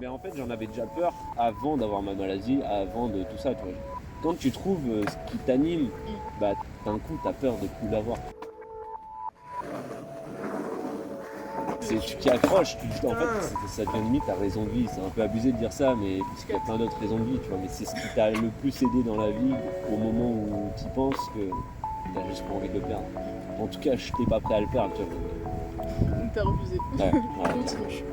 Mais en fait, j'en avais déjà peur avant d'avoir ma maladie, avant de tout ça, tu vois. Quand tu trouves ce qui t'anime, bah d'un coup, t'as peur de plus l'avoir. Tu t'y accroches, en fait, ça devient limite ta raison de vie. C'est un peu abusé de dire ça, mais parce qu'il y a plein d'autres raisons de vie, tu vois. Mais c'est ce qui t'a le plus aidé dans la vie au moment où tu y penses que t'as juste pas envie de le perdre. En tout cas, je n'étais pas prêt à le perdre, tu vois. Donc t'as refusé. Ouais. Continue.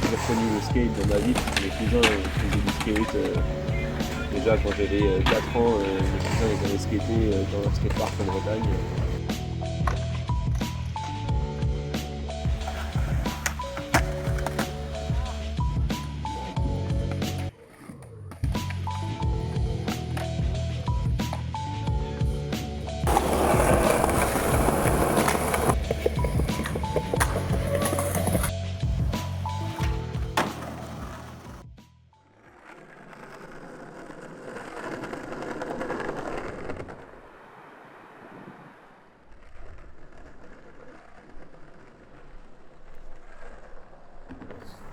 J'ai reconnu le skate dans ma vie, mes cousins faisaient du skate. Déjà quand j'avais 4 ans, mes cousins ils avaient skaté dans leur skatepark en Bretagne.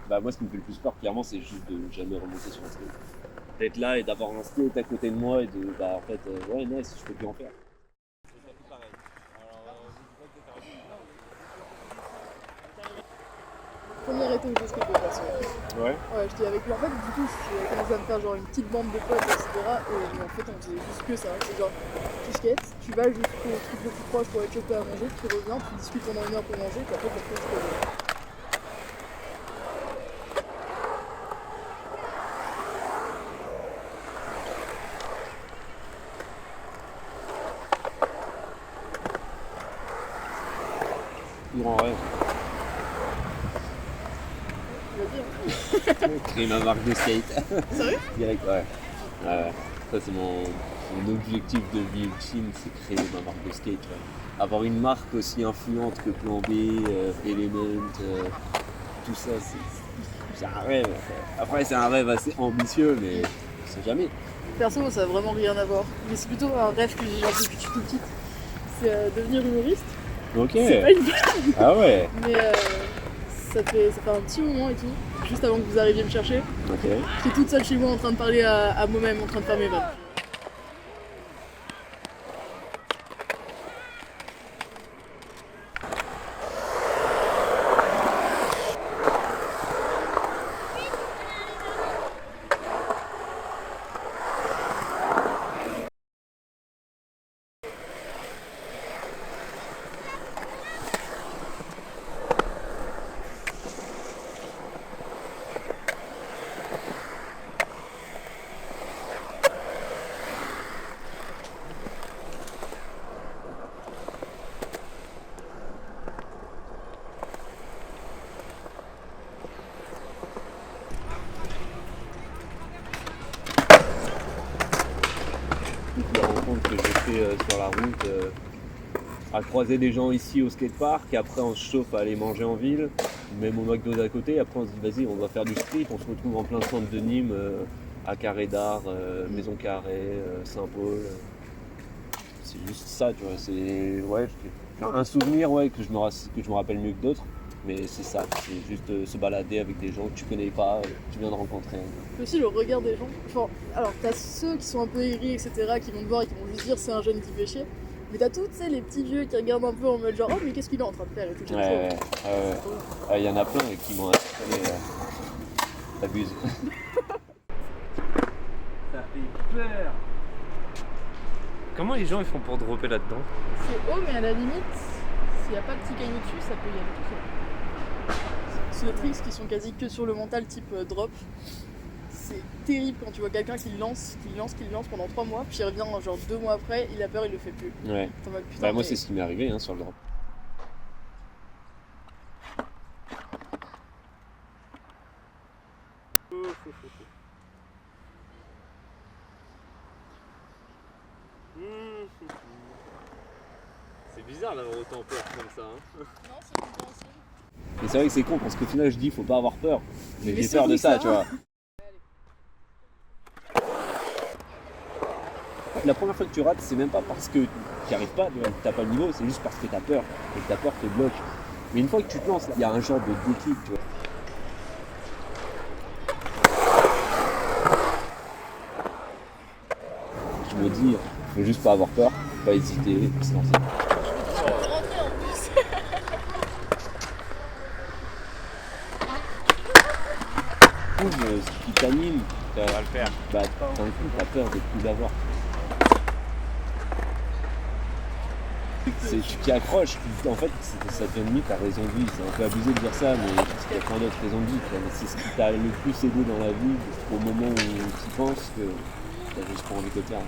Bah moi ce qui me fait le plus peur clairement c'est juste de jamais remonter sur un skate. D'être là et d'avoir un skate à côté de moi et de bah en fait ouais nice je peux plus en faire. Première été où j'ai skaté de toute façon. Ouais. Ouais, j'étais avec lui. En fait, du coup, j'ai commencé à me faire genre une petite bande de potes, etc. Et en fait, on faisait juste que ça. C'est genre, tu skates, tu vas jusqu'au truc le plus proche pour aller choper à manger, tu reviens, tu discutes pendant 1 heure pour manger, puis après, tu reviens. Grand rêve. Créer ma marque de skate. Sérieux? Direct, ouais. Ça c'est mon objectif de vie ultime, c'est créer ma marque de skate. Ouais. Avoir une marque aussi influente que Plan B, Element, tout ça, c'est un rêve. Après c'est un rêve assez ambitieux, mais on sait jamais. Perso, ça a vraiment rien à voir. Mais c'est plutôt un rêve que j'ai depuis que je suis toute petite. C'est devenir humoriste. Ok. C'est pas une blague. Ah ouais. Mais ça fait un petit moment et tout, juste avant que vous arriviez me chercher. Ok. J'étais toute seule chez moi en train de parler à moi-même, en train de faire mes vannes. Toutes les rencontres que j'ai fait sur la route, à croiser des gens ici au skatepark, et après on se chauffe à aller manger en ville, même au McDo d'à côté, après on se dit vas-y on va faire du street, on se retrouve en plein centre de Nîmes, à Carré d'Art, Maison Carré, Saint-Paul. C'est juste ça, tu vois, c'est ouais, un souvenir ouais, que je me rappelle mieux que d'autres. Mais c'est ça, c'est juste se balader avec des gens que tu connais pas, que tu viens de rencontrer. Puis aussi le regard des gens. Enfin, alors t'as ceux qui sont un peu aigris, etc., qui vont te voir et qui vont juste dire c'est un jeune qui fait chier. Mais t'as tous les petits vieux qui regardent un peu en mode genre oh mais qu'est-ce qu'il est en train de faire et tout. Il y en a plein qui m'ont installé. T'abuses. Ça fait peur. Comment les gens ils font pour dropper là-dedans? C'est haut mais à la limite, s'il n'y a pas de petit caillou dessus, ça peut y aller tout seul. C'est des tricks qui sont quasi que sur le mental type drop. C'est terrible quand tu vois quelqu'un qui lance pendant 3 mois, puis il revient genre 2 mois après, il a peur, il le fait plus. Ouais. T'en mode, putain, Bah, moi mais- c'est ce qui m'est arrivé sur le drop. C'est bizarre d'avoir autant peur comme ça. Hein. Non, c'est compréhensible. Mais c'est vrai que c'est con parce qu'au final je dis faut pas avoir peur. Mais Mais j'ai peur de surtout ça, ça. tu vois. la première fois que tu rates, c'est même pas parce que tu n'y arrives pas, tu n'as pas le niveau, c'est juste parce que tu as peur et que ta peur te bloque. Mais une fois que tu te lances, il y a un genre de déclic, tu vois. Je me dis, faut juste pas avoir peur, pas hésiter, et se lancer. Rentrer en plus. Ce qui t'anime, On va le faire. bah, d'un coup, t'as peur de plus l'avoir. Tu t'y accroches, en fait, ça devient limite ta raison de vie. C'est un peu abusé de dire ça, mais parce qu'il y a plein d'autres raisons de vie. Tu vois. Mais c'est ce qui t'a le plus aidé dans la vie au moment où tu y penses que t'as juste pas envie de le faire.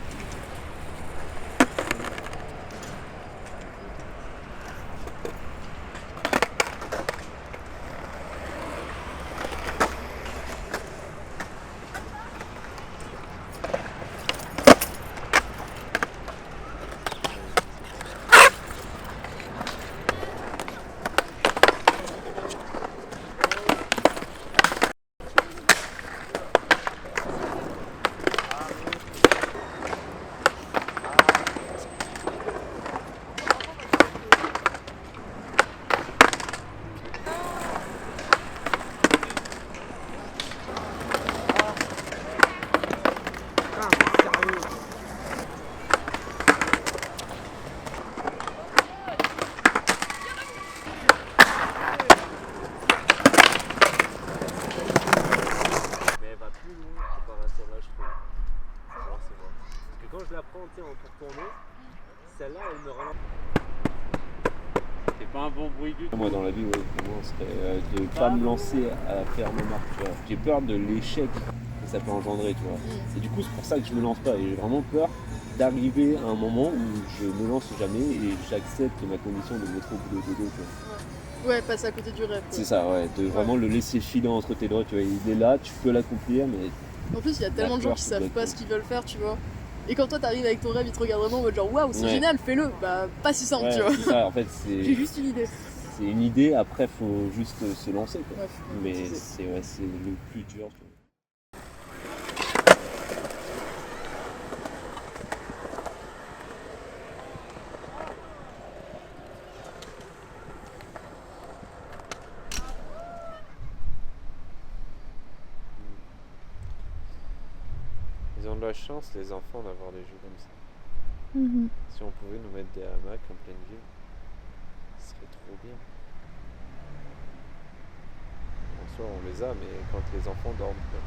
Quand je la prends pour tourner, celle-là elle me relance. C'est pas un bon bruit du tout. Moi dans la vie, pour moi, serait de pas me lancer à faire mon marque. Tu vois. J'ai peur de l'échec que ça peut engendrer, tu vois. Et du coup, c'est pour ça que je me lance pas. Et j'ai vraiment peur d'arriver à un moment où je ne lance jamais et j'accepte ma condition de me mettre au boulot dodo. Ouais, passer à côté du rêve. C'est ça, ouais, de vraiment le laisser filer entre tes doigts, tu vois, il est là, tu peux l'accomplir, mais... En plus, il y a tellement de gens qui savent pas ce qu'ils veulent faire, tu vois. Et quand toi t'arrives avec ton rêve, ils te regardent vraiment en mode genre waouh, c'est génial, fais-le. Bah, pas si simple, ouais, tu vois. C'est ça, en fait, J'ai juste une idée. C'est une idée, après, faut juste se lancer, quoi. Ouais, mais c'est le plus dur, tu vois. Ils ont de la chance, les enfants, d'avoir des jeux comme ça. Mhm. Si on pouvait nous mettre des hamacs en pleine ville, ce serait trop bien. En soi, on les a, mais quand les enfants dorment, quoi.